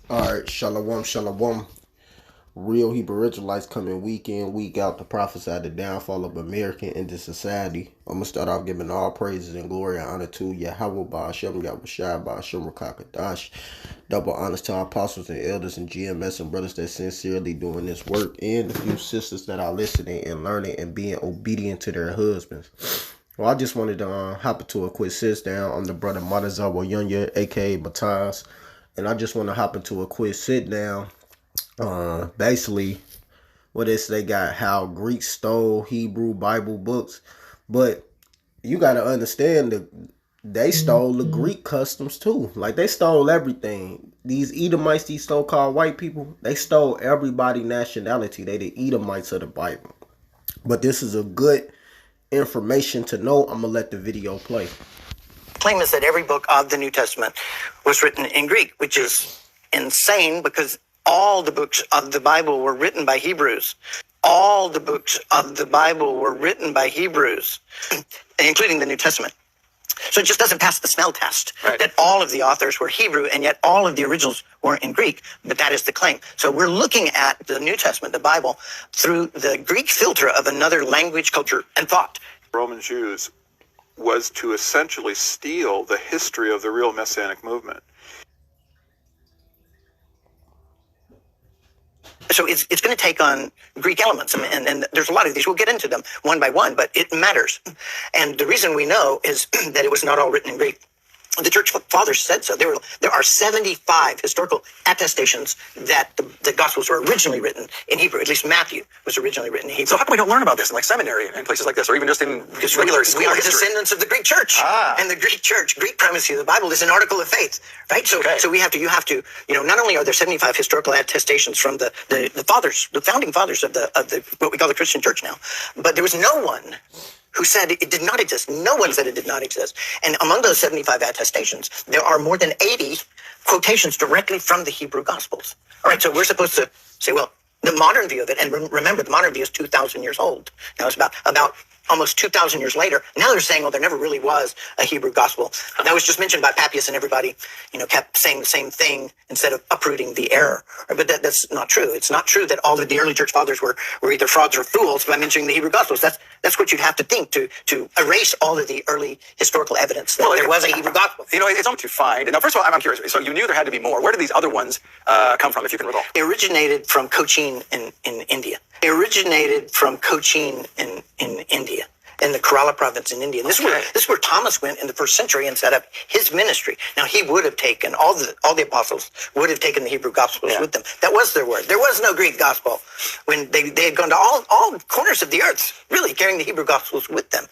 Alright, shalom, shalom. Real Hebrew Israelites coming week in, week out to prophesy the downfall of American Indian society. I'm going to start off giving all praises and glory and honor to Yahweh Ba'ashem, Yahushua Ba'ashem, Rakakadash. Double honors to our apostles and elders and GMS and brothers that sincerely doing this work, and the few sisters that are listening and learning and being obedient to their husbands. Well, I just wanted to hop into a quick sit down. I'm the brother Matazawa Yunya, aka Mataz. And I just want to hop into a quick sit down. Basically, what is they got how Greeks stole Hebrew Bible books, but you got to understand that they stole the Greek customs too. Like they stole everything. These Edomites, these so-called white people, they stole everybody nationality. They the Edomites of the Bible. But this is a good information to know. I'm gonna let the video play. Claim is that every book of the New Testament was written in Greek, which is insane because all the books of the Bible were written by Hebrews. All the books of the Bible were written by Hebrews, including the New Testament. So it just doesn't pass the smell test, right, that all of the authors were Hebrew and yet all of the originals were in Greek. But that is the claim. So we're looking at the New Testament, the Bible, through the Greek filter of another language, culture, and thought. Roman Jews was to essentially steal the history of the real Messianic movement. So it's going to take on Greek elements, and there's a lot of these. We'll get into them one by one, but it matters. And the reason we know is that it was not all written in Greek. The church fathers said so. There are 75 historical attestations that the Gospels were originally written in Hebrew. At least Matthew was originally written in Hebrew. So how come we don't learn about this in like seminary and places like this, or even just in regular school We are history? descendants of the Greek church. And the Greek church, Greek primacy of the Bible is an article of faith, right? So, so you have to, not only are there 75 historical attestations from the fathers, the founding fathers of the what we call the Christian church now, but there was no one who said it did not exist. No one said it did not exist. And among those 75 attestations, there are more than 80 quotations directly from the Hebrew Gospels. All right, so we're supposed to say, well, the modern view of it, and remember, the modern view is 2,000 years old. Now it's about almost 2,000 years later. Now they're saying, well, there never really was a Hebrew gospel. That was just mentioned by Papias, and everybody, kept saying the same thing instead of uprooting the error. But that's not true. It's not true that all of the early church fathers were either frauds or fools by mentioning the Hebrew gospels. That's what you'd have to think to erase all of the early historical evidence that there was a Hebrew gospel. It's only to find. Now, first of all, I'm curious. So you knew there had to be more. Where did these other ones come from, if you can recall? They originated from Cochin in India. They originated from Cochin in India, in the Kerala province in India. And this is where Thomas went in the first century and set up his ministry. Now, he would have taken, all the apostles would have taken the Hebrew Gospels with them. That was their word. There was no Greek Gospel when they had gone to all corners of the earth, really carrying the Hebrew Gospels with them.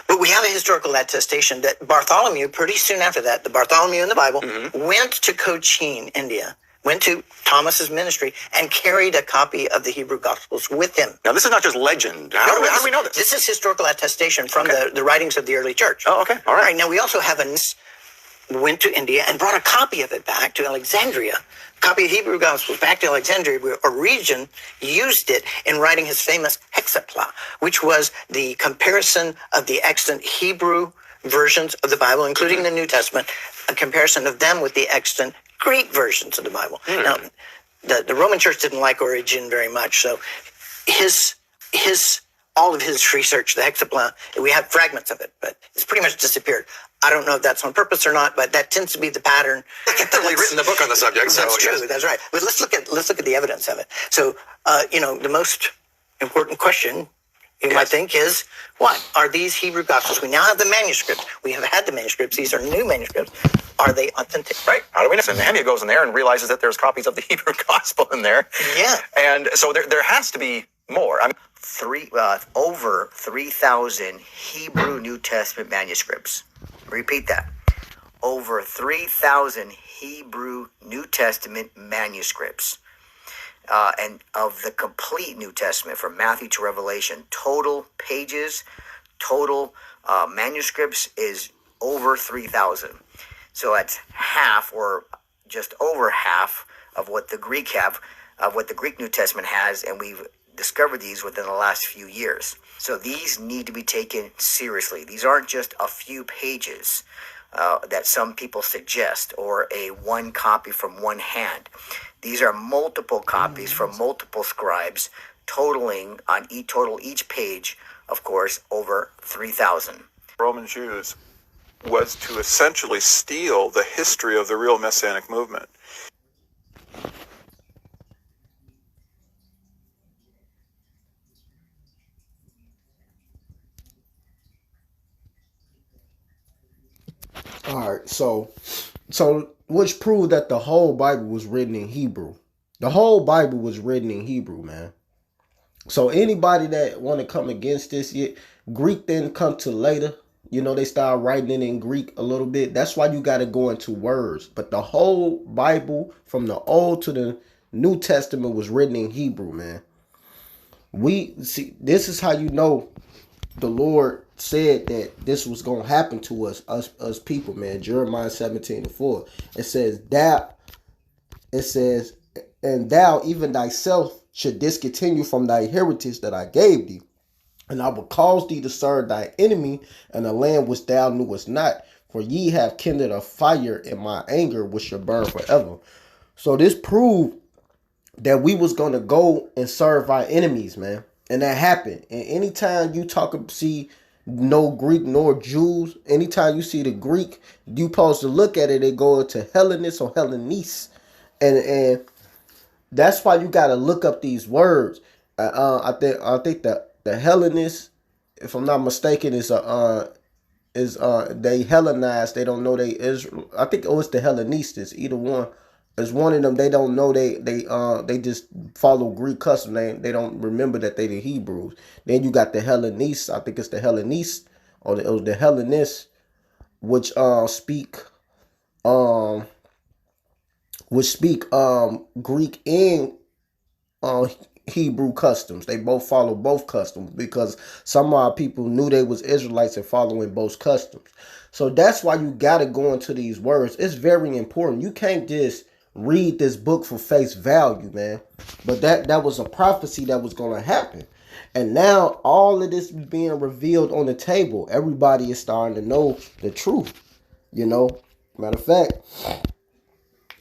But we have a historical attestation that Bartholomew, pretty soon after that, the Bartholomew in the Bible, went to Cochin, India, went to Thomas's ministry and carried a copy of the Hebrew Gospels with him. Now, this is not just legend. How do we know this? This is historical attestation from the writings of the early church. Oh, okay. All right. Now, we also have went to India and brought a copy of it back to Alexandria. A copy of Hebrew Gospels back to Alexandria, where Origen used it in writing his famous Hexapla, which was the comparison of the extant Hebrew versions of the Bible, including the New Testament, a comparison of them with the extant Greek versions of the Bible. Now, the Roman Church didn't like Origen very much, so all of his research, the Hexapla, we have fragments of it, but it's pretty much disappeared. I don't know if that's on purpose or not, but that tends to be the pattern. You've definitely written a book on the subject. That's true. That's right. But let's look at the evidence of it. So, the most important question you might think is, what are these Hebrew Gospels? We now have the manuscripts. We have had the manuscripts. These are new manuscripts. Are they authentic? Right. How do we know? And Nehemiah goes in there and realizes that there's copies of the Hebrew Gospel in there. Yeah. And so there has to be more. Over 3,000 Hebrew New Testament manuscripts. Repeat that. Over 3,000 Hebrew New Testament manuscripts. And of the complete New Testament, from Matthew to Revelation, total pages, total manuscripts is over 3,000. So that's half, or just over half, of what the Greek New Testament has, and we've discovered these within the last few years. So these need to be taken seriously. These aren't just a few pages that some people suggest, or a one copy from one hand. These are multiple copies from multiple scribes, totaling each page, of course, over 3,000. Roman Jews was to essentially steal the history of the real Messianic movement. All right, so which proved that the whole Bible was written in Hebrew. The whole Bible was written in Hebrew, man. So anybody that want to come against this, Greek didn't come till later. You know, they started writing it in Greek a little bit. That's why you got to go into words. But the whole Bible, from the Old to the New Testament, was written in Hebrew, man. We see, this is how you know the Lord said that this was going to happen to us people, man. Jeremiah 17:4. It says, and thou even thyself should discontinue from thy heritage that I gave thee, and I will cause thee to serve thy enemy in a land which thou knewest not, for ye have kindled a fire in my anger which shall burn forever. So this proved that we was going to go and serve our enemies, man. And that happened. And anytime you see no Greek nor Jews, anytime you see the Greek, you supposed to look at it, they go to Hellenist or Hellenese. And that's why you got to look up these words. I think the Hellenist, if I'm not mistaken, is they Hellenized. They don't know they Israel. I think it's the Hellenistas. Either one. It's one of them. They don't know they just follow Greek custom. They don't remember that they the Hebrews. Then you got the Hellenese. I think it's the Hellenese or the Hellenists, which speak Greek and Hebrew customs. They both follow both customs because some of our people knew they was Israelites and following both customs. So that's why you got to go into these words. It's very important. You can't just read this book for face value, man. But that was a prophecy that was going to happen. And now all of this is being revealed on the table. Everybody is starting to know the truth. You know, matter of fact,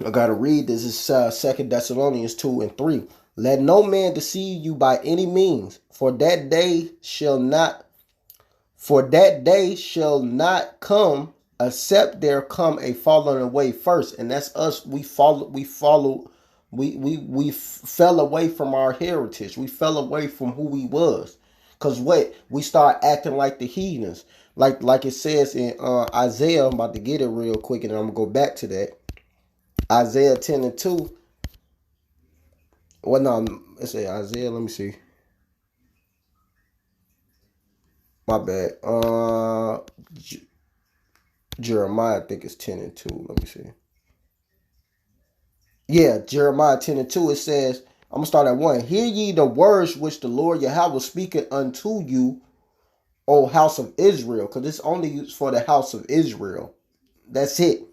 I got to read this. It's 2 Thessalonians 2:3. Let no man deceive you by any means, for that day shall not come except there come a falling away first. And that's us. We fell away from our heritage. We fell away from who we was. Cause we start acting like the heathens. Like it says in Isaiah. I'm about to get it real quick and I'm gonna go back to that. Isaiah 10:2. Well, no, let's say Isaiah. Let me see. My bad. Jeremiah, I think it's 10:2. Let me see. Yeah, Jeremiah 10:2. It says, I'm gonna start at 1. Hear ye the words which the Lord Yahweh speaketh unto you, O house of Israel, because it's only used for the house of Israel. That's it.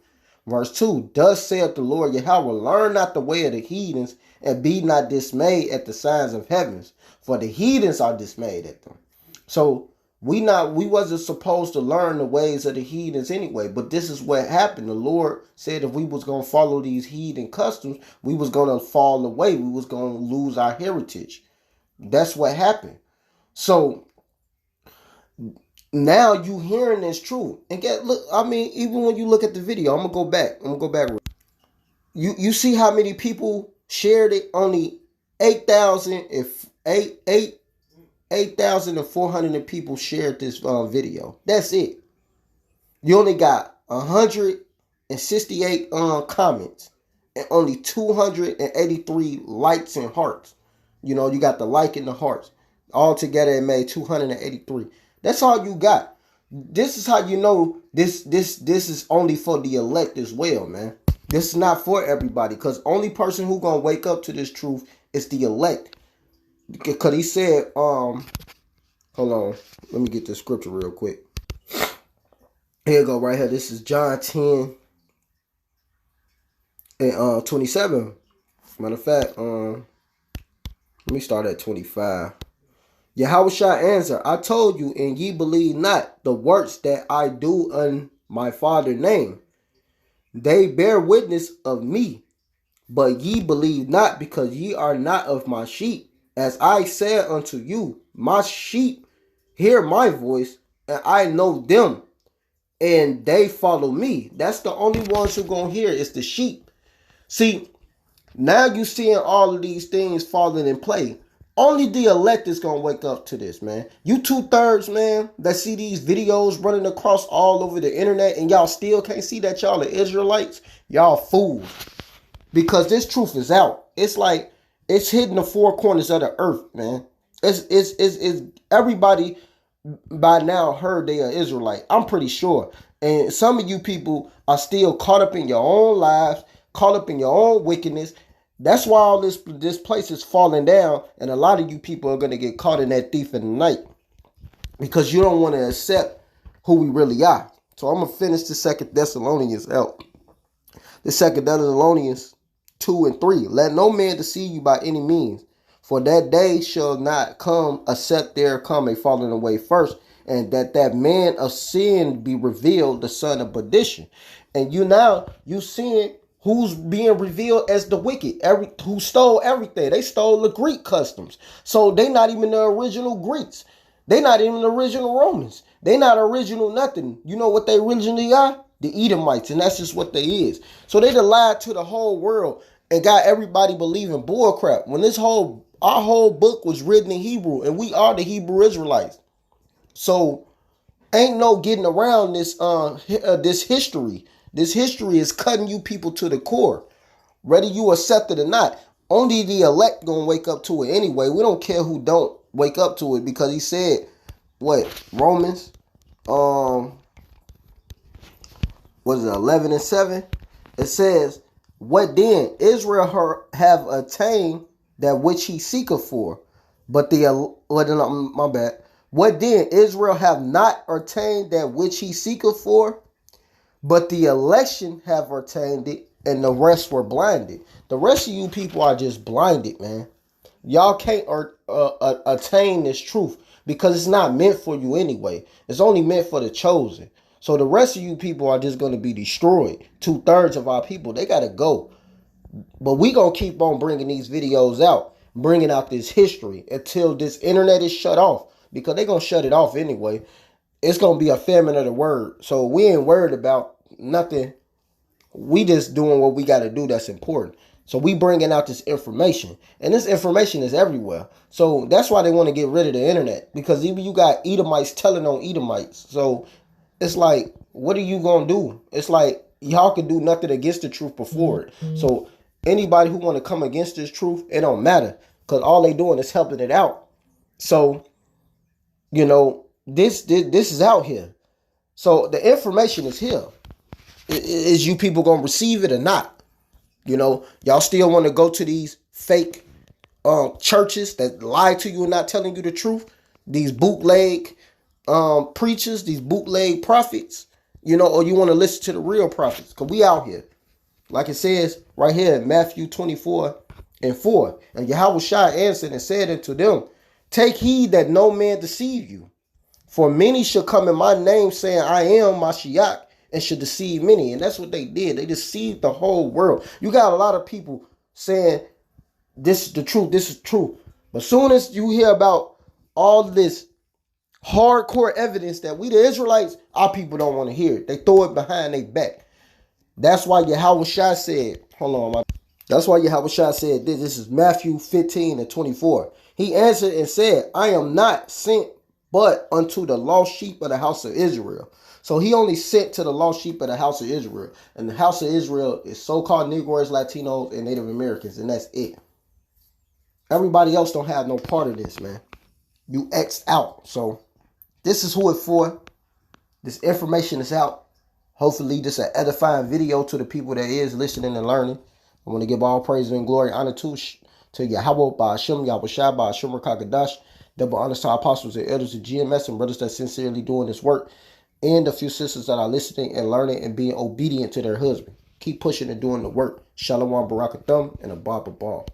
Verse 2. Thus saith the Lord Yahweh, learn not the way of the heathens, and be not dismayed at the signs of heavens, for the heathens are dismayed at them. So we wasn't supposed to learn the ways of the heathens anyway, but this is what happened. The Lord said if we was going to follow these heathen customs, we was going to fall away. We was going to lose our heritage. That's what happened. So now you hearing this truth. And even when you look at the video, I'm going to go back. You see how many people shared it? Only 8,400 people shared this video. That's it. You only got 168 comments and only 283 likes and hearts. You know, you got the like and the hearts. All together it made 283. That's all you got. This is how you know this is only for the elect as well, man. This is not for everybody, because only person who gonna wake up to this truth is the elect. Because he said, hold on, let me get the scripture real quick. Here you go, right here. This is John 10 and 27. Matter of fact, let me start at 25. Yahweh shall answer, I told you, and ye believe not the works that I do on my Father's name. They bear witness of me, but ye believe not, because ye are not of my sheep. As I said unto you, my sheep hear my voice, and I know them, and they follow me. That's the only ones who gonna hear is the sheep. See, now you seeing all of these things falling in play. Only the elect is gonna wake up to this, man. You 2/3, man, that see these videos running across all over the internet, and y'all still can't see that y'all are Israelites. Y'all fools, because this truth is out. It's like it's hitting the four corners of the earth, man. It's everybody by now heard they are Israelite. I'm pretty sure. And some of you people are still caught up in your own lives, caught up in your own wickedness. That's why all this place is falling down, and a lot of you people are going to get caught in that thief in the night, because you don't want to accept who we really are. So I'm going to finish the 2 Thessalonians out. The 2 Thessalonians 2 and 3. Let no man deceive you by any means, for that day shall not come except there come a falling away first, and that man of sin be revealed, the son of perdition. And you seeing who's being revealed as the wicked, who stole everything. They stole the Greek customs. So they not even the original Greeks. They not even the original Romans. They not original nothing. You know what they originally are? The Edomites, and that's just what they is. So they done lied to the whole world and got everybody believing bullcrap. When our whole book was written in Hebrew, and we are the Hebrew Israelites. So ain't no getting around this this history. This history is cutting you people to the core, whether you accept it or not. Only the elect gonna wake up to it anyway. We don't care who don't wake up to it, because he said, what, Romans, what is it, 11 and 7? It says, what then? Israel have attained that which he seeketh for, but my bad. What then? Israel have not attained that which he seeketh for, but the election have attained it, and the rest were blinded. The rest of you people are just blinded, man. Y'all can't attain this truth, because it's not meant for you anyway. It's only meant for the chosen. So the rest of you people are just going to be destroyed. 2/3 of our people, they got to go. But we going to keep on bringing these videos out, bringing out this history until this internet is shut off, because they're going to shut it off anyway. It's going to be a famine of the word. So we ain't worried about nothing. We just doing what we got to do that's important. So we bringing out this information, and this information is everywhere. So that's why they want to get rid of the internet, because even you got Edomites telling on Edomites. So it's like, what are you going to do? It's like y'all can do nothing against the truth before it. So anybody who want to come against this truth, it don't matter, because all they doing is helping it out. So, you know, this is out here. So the information is here. Is you people going to receive it or not? You know, y'all still want to go to these fake churches that lie to you and not telling you the truth? These bootleg preachers, these bootleg prophets, you know, or you want to listen to the real prophets? Because we out here. Like it says right here in Matthew 24 and 4. And Yahushua answered and said unto them, take heed that no man deceive you. For many shall come in my name, saying, I am Mashiach, and should deceive many. And that's what they did. They deceived the whole world. You got a lot of people saying, this is the truth, this is true. But as soon as you hear about all this hardcore evidence that we the Israelites, our people don't want to hear it. They throw it behind their back. That's why Yahushua said, that's why Yahushua said this. This is Matthew 15 and 24. He answered and said, I am not sent but unto the lost sheep of the house of Israel. So he only sent to the lost sheep of the house of Israel. And the house of Israel is so-called Negroes, Latinos, and Native Americans. And that's it. Everybody else don't have no part of this, man. You X'd out. So this is who it's for. This information is out. Hopefully this is an edifying video to the people that is listening and learning. I want to give all praise and glory, honor to Yahweh, by Hashem, Yahushua, by Hashem, Rakakadash. Double honors to our apostles and elders of GMS and brothers that sincerely doing this work. And a few sisters that are listening and learning and being obedient to their husband. Keep pushing and doing the work. Shalom, Barakathum, and a Baba Ball.